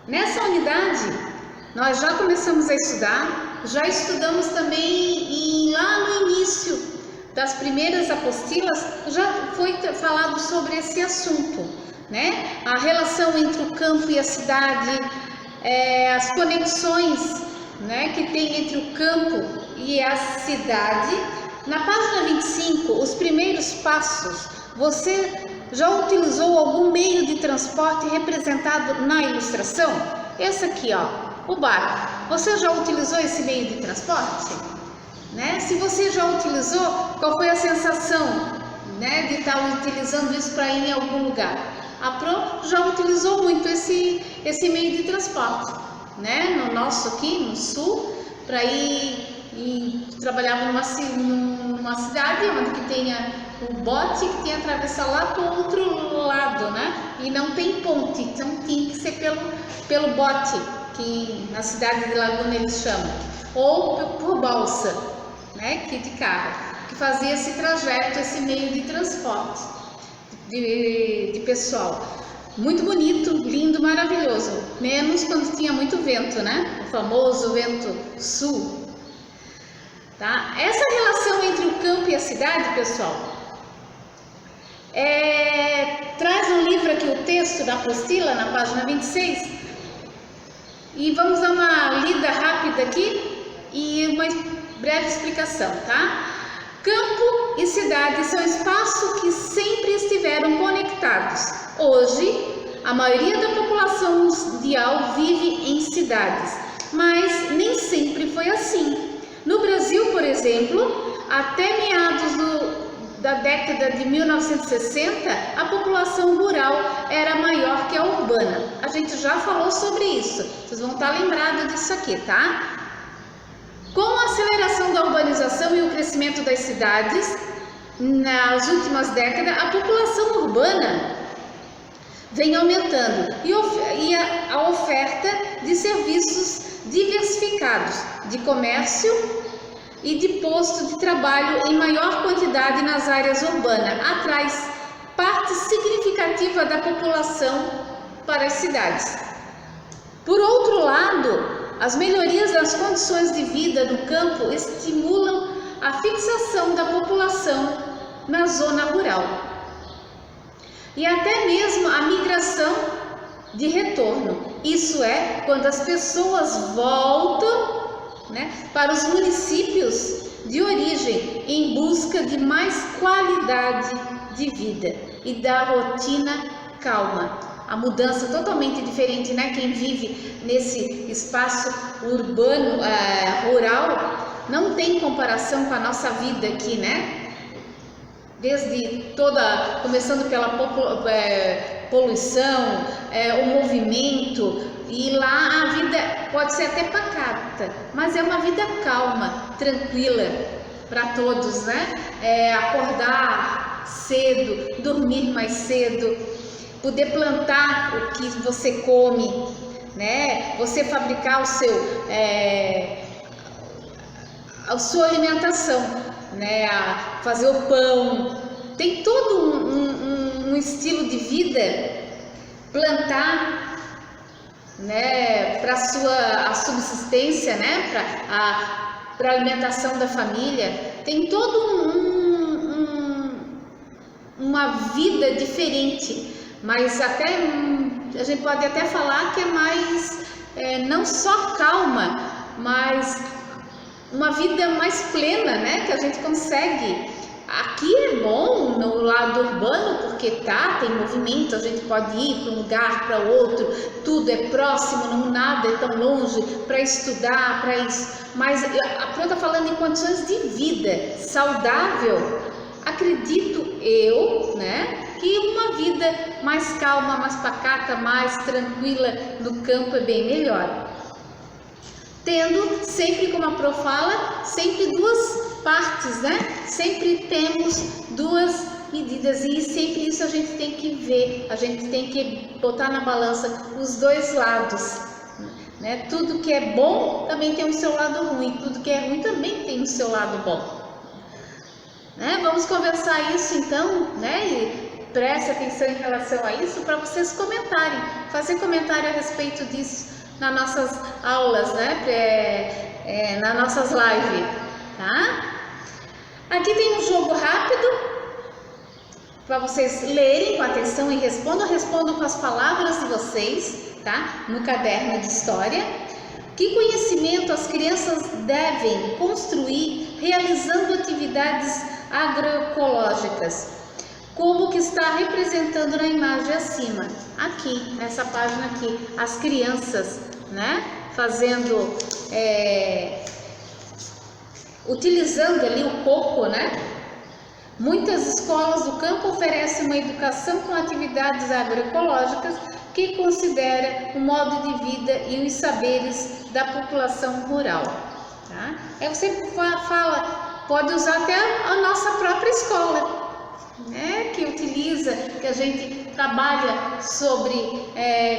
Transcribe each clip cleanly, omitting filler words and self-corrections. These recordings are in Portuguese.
Nessa unidade, nós já começamos a estudar, já estudamos também lá no início das primeiras apostilas, já foi falado sobre esse assunto, né? A relação entre o campo e a cidade, as conexões, né, que tem entre o campo e a cidade. Na página 25, os primeiros passos, você já utilizou algum meio de transporte representado na ilustração? Esse aqui, ó, o barco. Você já utilizou esse meio de transporte? Né? Se você já utilizou, qual foi a sensação, né, de estar utilizando isso para ir em algum lugar? A Pro já utilizou muito esse meio de transporte, né? No nosso aqui, no sul, para ir trabalhava numa cidade onde que tenha o bote que tinha que atravessar lá para o outro lado, né? E não tem ponte, então tinha que ser pelo bote, que na cidade de Laguna eles chamam, ou por balsa, né? Que de carro, que fazia esse trajeto, esse meio de transporte de pessoal. Muito bonito, lindo, maravilhoso, menos quando tinha muito vento, né? O famoso vento sul. Tá? Essa relação entre o campo e a cidade, pessoal, traz um livro aqui, o texto da apostila, na página 26, e vamos dar uma lida rápida aqui e uma breve explicação, tá? Campo e cidade são espaços que sempre estiveram conectados. Hoje, a maioria da população mundial vive em cidades, mas nem sempre foi assim. No Brasil, por exemplo, até meados da década de 1960, a população rural era maior que a urbana. A gente já falou sobre isso, vocês vão estar lembrados disso aqui, tá? Com a aceleração da urbanização e o crescimento das cidades, nas últimas décadas, a população urbana vem aumentando e a oferta de serviços diversificados, de comércio e de posto de trabalho em maior quantidade nas áreas urbanas, atrai parte significativa da população para as cidades. Por outro lado, as melhorias das condições de vida no campo estimulam a fixação da população na zona rural e até mesmo a migração de retorno. Isso é quando as pessoas voltam, né, para os municípios de origem em busca de mais qualidade de vida e da rotina calma. A mudança totalmente diferente, né? Quem vive nesse espaço urbano, rural, não tem comparação com a nossa vida aqui, né? Desde começando pela poluição, o movimento, e lá a vida pode ser até pacata, mas é uma vida calma, tranquila para todos, né? Acordar cedo, dormir mais cedo, poder plantar o que você come, né? Você fabricar a sua alimentação, né? Fazer o pão, tem todo um estilo de vida, plantar, né, para a subsistência, né, para a alimentação da família, tem todo uma vida diferente, mas até a gente pode até falar que é mais não só calma, mas uma vida mais plena, né, que a gente consegue. Aqui é bom no lado urbano porque tem movimento, a gente pode ir para um lugar, para outro, tudo é próximo, não nada é tão longe para estudar, para isso. Mas a Pro está falando em condições de vida saudável. Acredito eu, né, que uma vida mais calma, mais pacata, mais tranquila no campo é bem melhor. Tendo sempre, como a Pro fala, sempre duas partes, né? Sempre temos duas medidas e sempre isso a gente tem que ver, a gente tem que botar na balança os dois lados, né? Tudo que é bom também tem o seu lado ruim, tudo que é ruim também tem o seu lado bom, né? Vamos conversar isso então, né? preste atenção em relação a isso para vocês comentarem, fazer comentário a respeito disso nas nossas aulas, né? Nas nossas lives, tá? Aqui tem um jogo rápido para vocês lerem com atenção e respondam com as palavras de vocês, tá? No caderno de história. Que conhecimento as crianças devem construir realizando atividades agroecológicas? Como que está representando na imagem acima? Aqui, nessa página aqui, as crianças, né? Fazendo, utilizando ali o coco, né? Muitas escolas do campo oferecem uma educação com atividades agroecológicas que considera o modo de vida e os saberes da população rural. Tá? Aí você fala, pode usar até a nossa própria escola, né? Que utiliza, que a gente trabalha sobre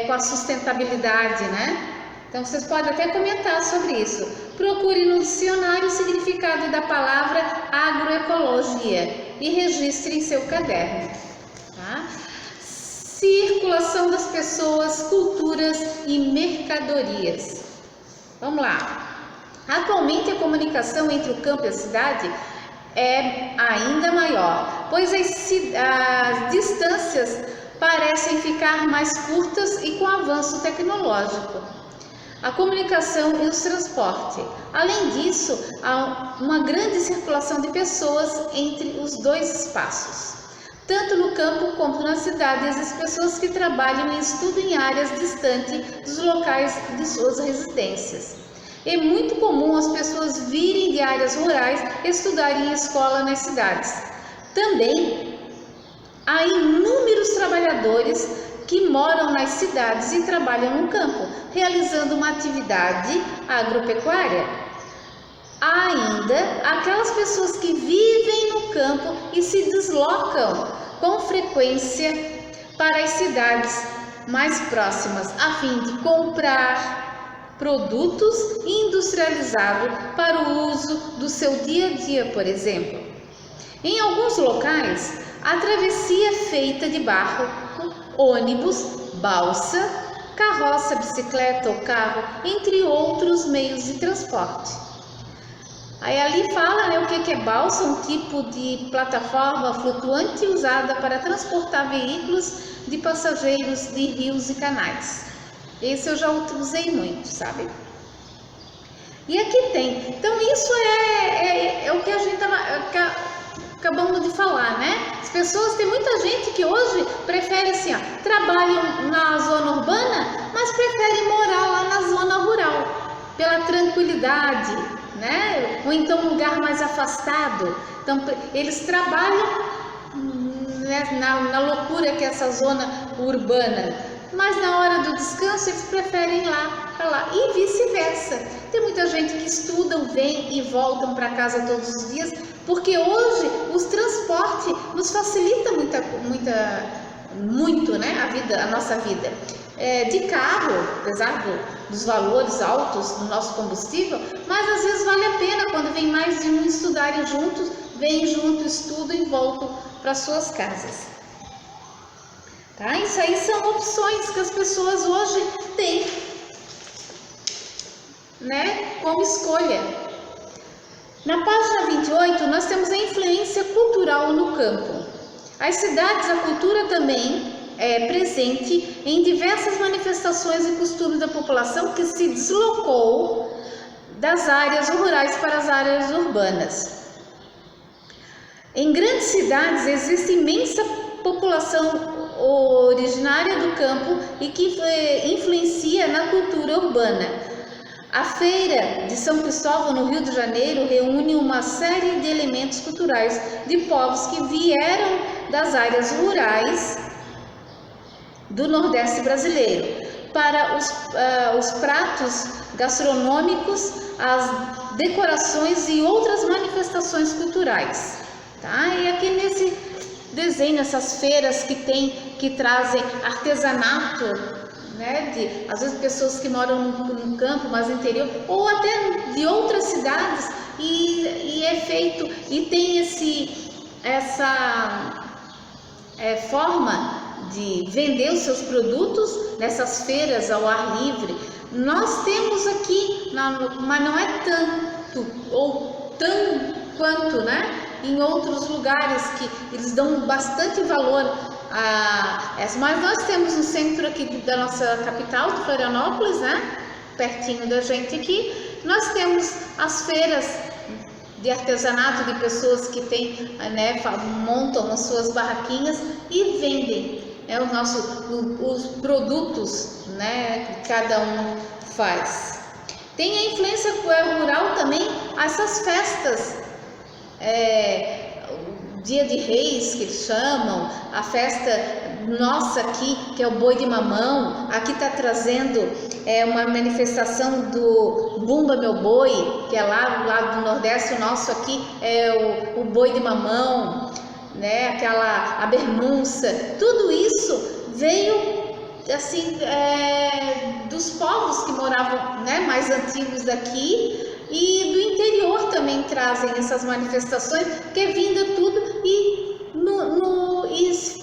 com a sustentabilidade, né? Então vocês podem até comentar sobre isso. Procure no dicionário o significado da palavra agroecologia e registre em seu caderno. Tá? Circulação das pessoas, culturas e mercadorias. Vamos lá. Atualmente a comunicação entre o campo e a cidade é ainda maior, pois as distâncias parecem ficar mais curtas e com avanço tecnológico. A comunicação e os transportes. Além disso, há uma grande circulação de pessoas entre os dois espaços. Tanto no campo quanto na cidade, existem pessoas que trabalham e estudam em áreas distantes dos locais de suas residências. É muito comum as pessoas virem de áreas rurais e estudarem em escola nas cidades. Também há inúmeros trabalhadores que moram nas cidades e trabalham no campo, realizando uma atividade agropecuária. Há ainda aquelas pessoas que vivem no campo e se deslocam com frequência para as cidades mais próximas, a fim de comprar produtos industrializados para o uso do seu dia a dia, por exemplo. Em alguns locais, a travessia é feita de barco, ônibus, balsa, carroça, bicicleta ou carro, entre outros meios de transporte. Aí ali fala, né, o que é balsa, um tipo de plataforma flutuante usada para transportar veículos de passageiros de rios e canais. Esse eu já usei muito, sabe? E aqui tem, então isso é o que a gente acabamos de falar, né? As pessoas, tem muita gente que hoje prefere assim, trabalham na zona urbana, mas preferem morar lá na zona rural, pela tranquilidade, né? Ou então um lugar mais afastado. Então eles trabalham, né, na loucura que é essa zona urbana, mas na hora do descanso eles preferem ir lá e vice-versa. Tem muita gente que estudam, vêm e voltam para casa todos os dias, porque hoje os transportes nos facilita muito, né, a nossa vida. De carro, apesar dos valores altos do nosso combustível, mas às vezes vale a pena quando vem mais de um estudarem juntos, vêm juntos, estudam e voltam para suas casas. Tá? Isso aí são opções que as pessoas hoje têm, né, como escolha. Na página 28, nós temos a influência cultural no campo. As cidades, a cultura também é presente em diversas manifestações e costumes da população que se deslocou das áreas rurais para as áreas urbanas. Em grandes cidades existe imensa população originária do campo e que influencia na cultura urbana. A Feira de São Cristóvão, no Rio de Janeiro, reúne uma série de elementos culturais de povos que vieram das áreas rurais do Nordeste brasileiro. Para os pratos gastronômicos, as decorações e outras manifestações culturais. Tá? E aqui nesse desenho, essas feiras que trazem artesanato, né, às vezes pessoas que moram no campo, mas no interior, ou até de outras cidades, e é feito, e tem forma de vender os seus produtos nessas feiras ao ar livre. Nós temos aqui, mas não é tanto ou tão quanto, né, em outros lugares que eles dão bastante valor a essa. Mas nós temos no centro aqui da nossa capital, de Florianópolis, né, pertinho da gente aqui, nós temos as feiras de artesanato de pessoas que têm, né, montam as suas barraquinhas e vendem os produtos, né, que cada um faz. Tem a influência rural também, essas festas, Dia de Reis, que eles chamam, a festa nossa aqui, que é o Boi de Mamão. Aqui está trazendo uma manifestação do Bumba Meu Boi, que é lá do lado do Nordeste. O nosso aqui é o Boi de Mamão, né? A bernunça. Tudo isso veio assim dos povos que moravam, né, mais antigos daqui, e do interior também trazem essas manifestações, que é vinda tudo e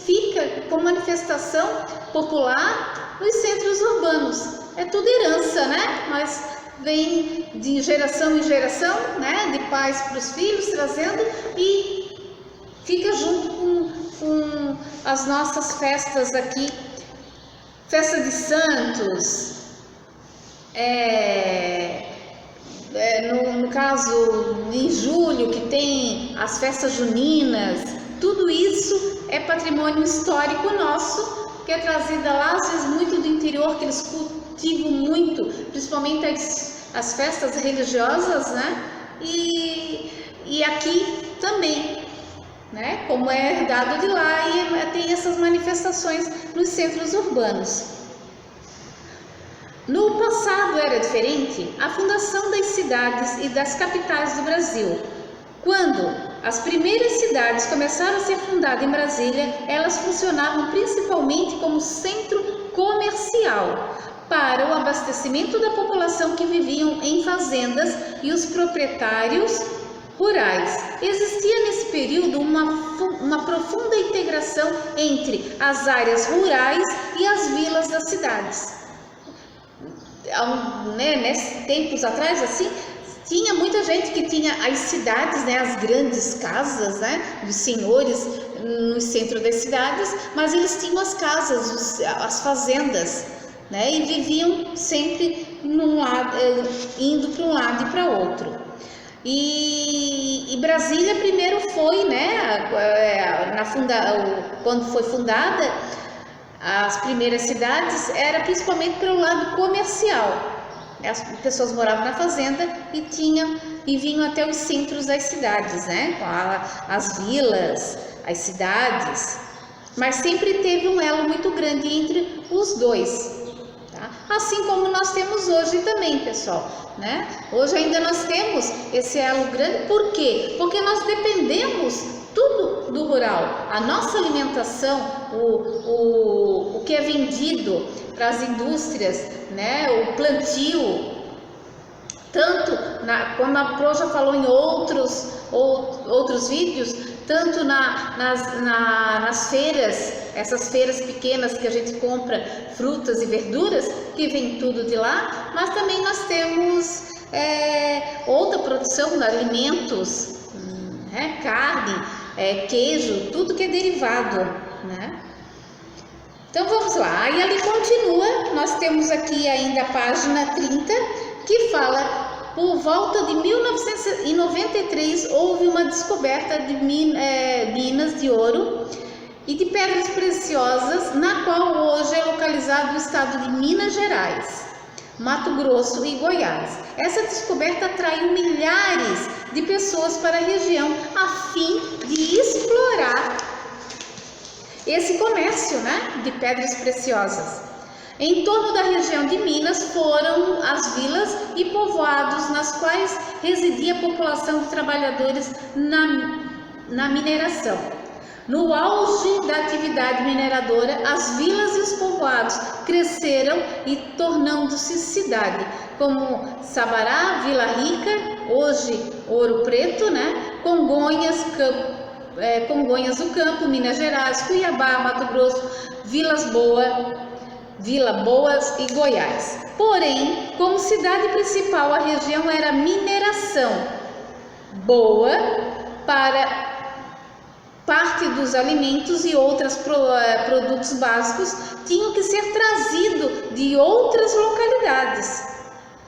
fica com manifestação popular nos centros urbanos. É tudo herança, né? Mas vem de geração em geração, né? De pais para os filhos, trazendo, e fica junto com as nossas festas aqui. Festa de Santos, no caso em julho, que tem as festas juninas. Tudo isso é patrimônio histórico nosso, que é trazida lá, às vezes muito do interior, que eles cultivam muito, principalmente as festas religiosas, né? E aqui também, né? Como é herdado de lá, e tem essas manifestações nos centros urbanos. No passado era diferente a fundação das cidades e das capitais do Brasil. Quando as primeiras cidades começaram a ser fundadas em Brasília, elas funcionavam principalmente como centro comercial para o abastecimento da população que viviam em fazendas e os proprietários rurais. Existia nesse período uma profunda integração entre as áreas rurais e as vilas das cidades. Nesses tempos atrás, assim, tinha muita gente que tinha as cidades, né, as grandes casas, né, dos senhores no centro das cidades, mas eles tinham as casas, as fazendas, né, e viviam sempre indo para um lado e para outro. E Brasília primeiro foi, né, quando foi fundada, as primeiras cidades era principalmente pelo lado comercial. As pessoas moravam na fazenda e vinham até os centros das cidades, né? As vilas, as cidades. Mas sempre teve um elo muito grande entre os dois. Tá? Assim como nós temos hoje também, pessoal, né? Hoje ainda nós temos esse elo grande. Por quê? Porque nós dependemos tudo do rural. A nossa alimentação, o que é vendido para as indústrias, né? O plantio, tanto como a Pro já falou em outros vídeos, tanto nas feiras, essas feiras pequenas que a gente compra frutas e verduras, que vem tudo de lá, mas também nós temos outra produção de alimentos, carne, queijo, tudo que é derivado, né? Então vamos lá, aí ali continua, nós temos aqui ainda a página 30, que fala, por volta de 1993 houve uma descoberta de minas de ouro e de pedras preciosas, na qual hoje é localizado o estado de Minas Gerais, Mato Grosso e Goiás. Essa descoberta atraiu milhares de pessoas para a região a fim de explorar esse comércio, né, de pedras preciosas. Em torno da região de Minas foram as vilas e povoados nas quais residia a população de trabalhadores na mineração. No auge da atividade mineradora, as vilas e os povoados cresceram e tornando-se cidade, como Sabará, Vila Rica, hoje Ouro Preto, né? Congonhas, Congonhas do Campo, Minas Gerais, Cuiabá, Mato Grosso, Vila Boas e Goiás. Porém, como cidade principal, a região era mineração. Boa para parte dos alimentos e outros produtos básicos tinham que ser trazidos de outras localidades,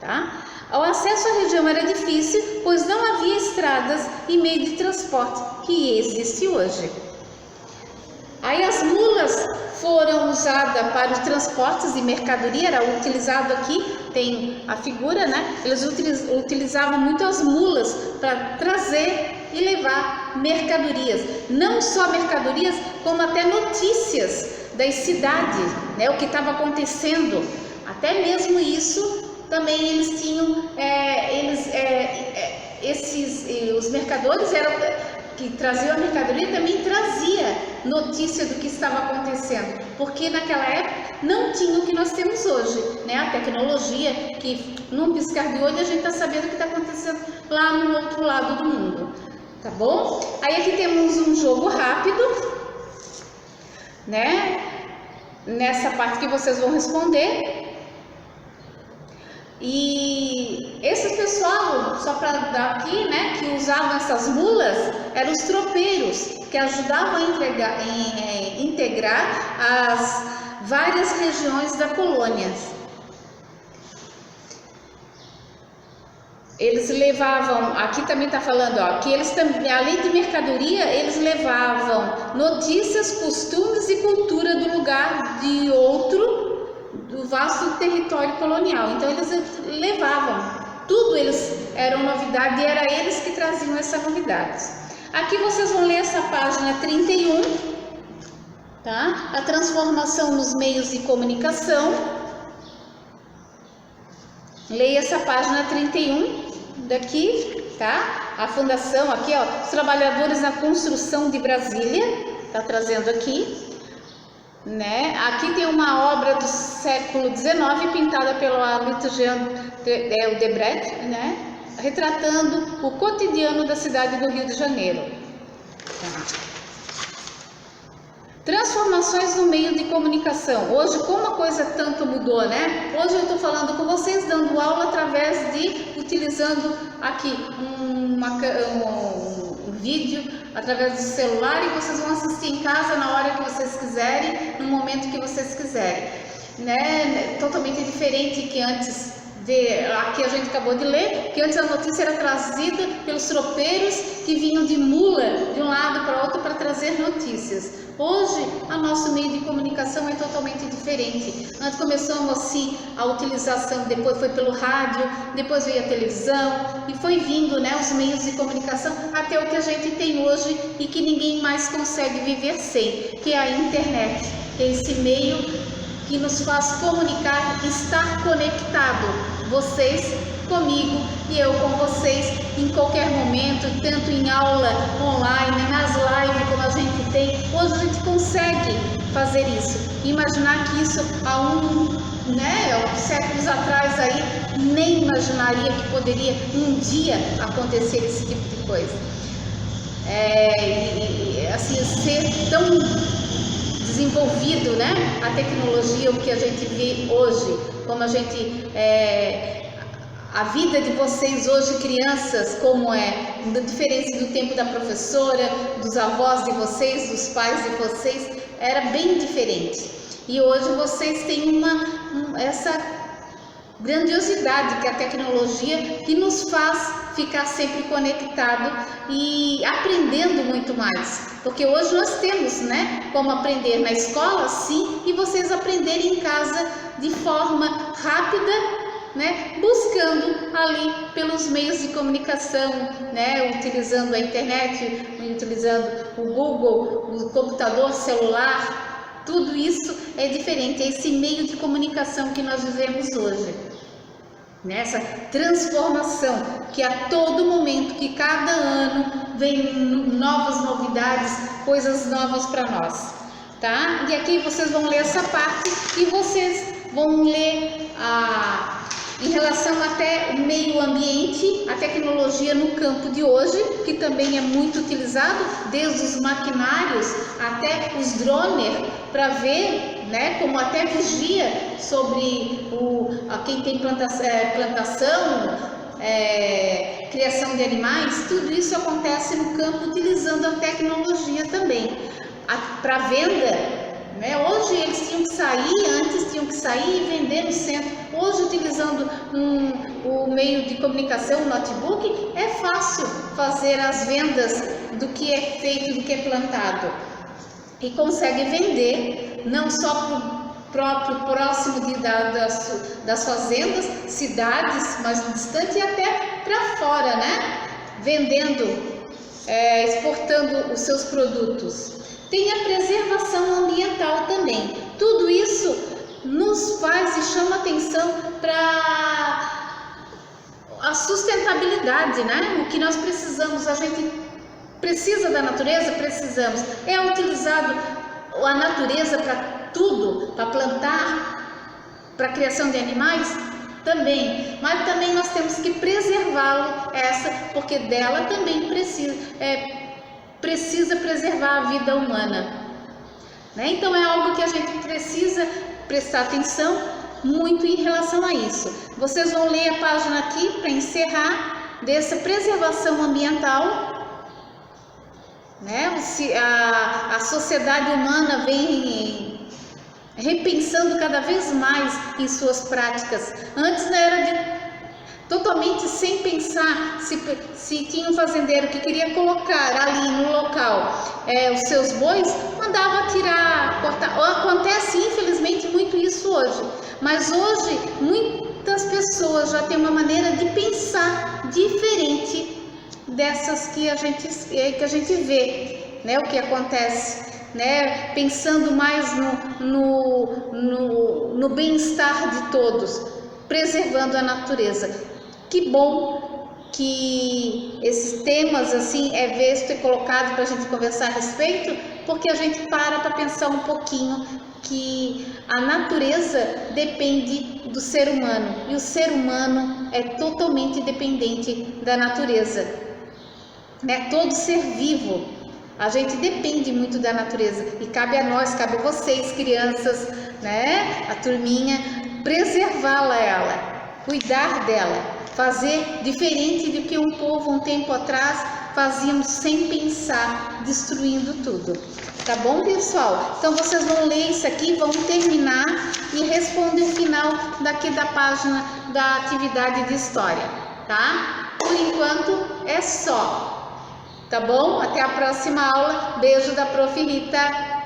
tá? O acesso à região era difícil, pois não havia estradas e meio de transporte que existe hoje. Aí as mulas foram usadas para os transportes de mercadoria, era utilizado aqui, tem a figura, né? Eles utilizavam muito as mulas para trazer e levar mercadorias. Não só mercadorias, como até notícias das cidades, né? O que estava acontecendo. Até mesmo isso também eles tinham, os mercadores que traziam a mercadoria também trazia notícia do que estava acontecendo, porque naquela época não tinha o que nós temos hoje, né? A tecnologia que num piscar de olho a gente está sabendo o que está acontecendo lá no outro lado do mundo, tá bom? Aí aqui temos um jogo rápido, né? Nessa parte que vocês vão responder. E esse pessoal, só para dar aqui, né, que usavam essas mulas, eram os tropeiros, que ajudavam a integrar as várias regiões da colônia. Eles levavam, aqui também está falando, ó, que eles também, além de mercadoria, eles levavam notícias, costumes e cultura do lugar de outro, do vasto território colonial. Então eles levavam tudo, eles eram novidade e era eles que traziam essa novidade. Aqui vocês vão ler essa página 31, tá? A transformação nos meios de comunicação. Leia essa página 31 daqui, tá? A fundação aqui, ó, os trabalhadores na construção de Brasília, tá trazendo aqui. Né? Aqui tem uma obra do século XIX pintada pelo Jean Debret, né? Retratando o cotidiano da cidade do Rio de Janeiro. Transformações no meio de comunicação. Hoje, como a coisa tanto mudou, né? Hoje eu estou falando com vocês, dando aula através de, utilizando aqui um vídeo através do celular, e vocês vão assistir em casa na hora que vocês quiserem, no momento que vocês quiserem, né? Totalmente diferente que antes aqui a gente acabou de ler, que antes a notícia era trazida pelos tropeiros que vinham de mula de um lado para outro para trazer notícias. Hoje, o nosso meio de comunicação é totalmente diferente. Antes começamos assim a utilização, depois foi pelo rádio, depois veio a televisão e foi vindo, né, os meios de comunicação até o que a gente tem hoje e que ninguém mais consegue viver sem, que é a internet, que é esse meio que nos faz comunicar, estar conectado, vocês comigo e eu com vocês em qualquer momento, tanto em aula online, nas lives como a gente tem. Hoje a gente consegue fazer isso. Imaginar que isso há séculos atrás aí nem imaginaria que poderia um dia acontecer esse tipo de coisa. Assim, ser tão desenvolvido, né? A tecnologia, o que a gente vê hoje, como a gente a vida de vocês hoje, crianças, como é, diferente do tempo da professora, dos avós de vocês, dos pais de vocês, era bem diferente. E hoje vocês têm essa grandiosidade que é a tecnologia, que nos faz ficar sempre conectado e aprendendo muito mais. Porque hoje nós temos, né, como aprender na escola, sim, e vocês aprenderem em casa de forma rápida, né, buscando ali pelos meios de comunicação, né, utilizando a internet, utilizando o Google, o computador, celular, tudo isso é diferente, é esse meio de comunicação que nós vivemos hoje. Nessa transformação que a todo momento, que cada ano vem novas novidades, coisas novas para nós, tá? E aqui vocês vão ler essa parte e vocês vão ler Em relação até o meio ambiente, a tecnologia no campo de hoje, que também é muito utilizado, desde os maquinários até os drones, para ver, né, como até vigia sobre quem tem plantação, criação de animais, tudo isso acontece no campo utilizando a tecnologia também. Para venda, né? Hoje eles tinham que sair, antes tinham que sair e vender no centro. Hoje, utilizando o meio de comunicação, o notebook, é fácil fazer as vendas do que é feito, do que é plantado. E consegue vender não só para o próprio próximo das fazendas, cidades mais distantes e até para fora, né? Vendendo, exportando os seus produtos. Tem a preservação ambiental também. Tudo isso nos faz e chama atenção para a sustentabilidade, né? O que nós precisamos, a gente precisa da natureza, precisamos. É utilizado a natureza para tudo, para plantar, para a criação de animais também. Mas também nós temos que preservá-lo, porque dela também precisa preservar a vida humana, né? Então é algo que a gente precisa prestar atenção muito em relação a isso. Vocês vão ler a página aqui para encerrar dessa preservação ambiental, né? A sociedade humana vem repensando cada vez mais em suas práticas. Antes não era totalmente sem pensar, se tinha um fazendeiro que queria colocar ali no local os seus bois, mandava tirar, cortar. Acontece infelizmente muito isso hoje, mas hoje muitas pessoas já têm uma maneira de pensar diferente dessas que a gente vê, né? O que acontece, né? Pensando mais no bem-estar de todos, preservando a natureza. Que bom que esses temas assim é colocado para a gente conversar a respeito, porque a gente para pensar um pouquinho que a natureza depende do ser humano e o ser humano é totalmente dependente da natureza, né? Todo ser vivo, a gente depende muito da natureza e cabe a nós, cabe a vocês, crianças, né? A turminha, preservá-la, cuidar dela. Fazer diferente do que um povo um tempo atrás fazíamos sem pensar, destruindo tudo. Tá bom, pessoal? Então vocês vão ler isso aqui, vão terminar e responder o final daqui da página da atividade de história, tá? Por enquanto é só, tá bom? Até a próxima aula. Beijo da Prof. Rita.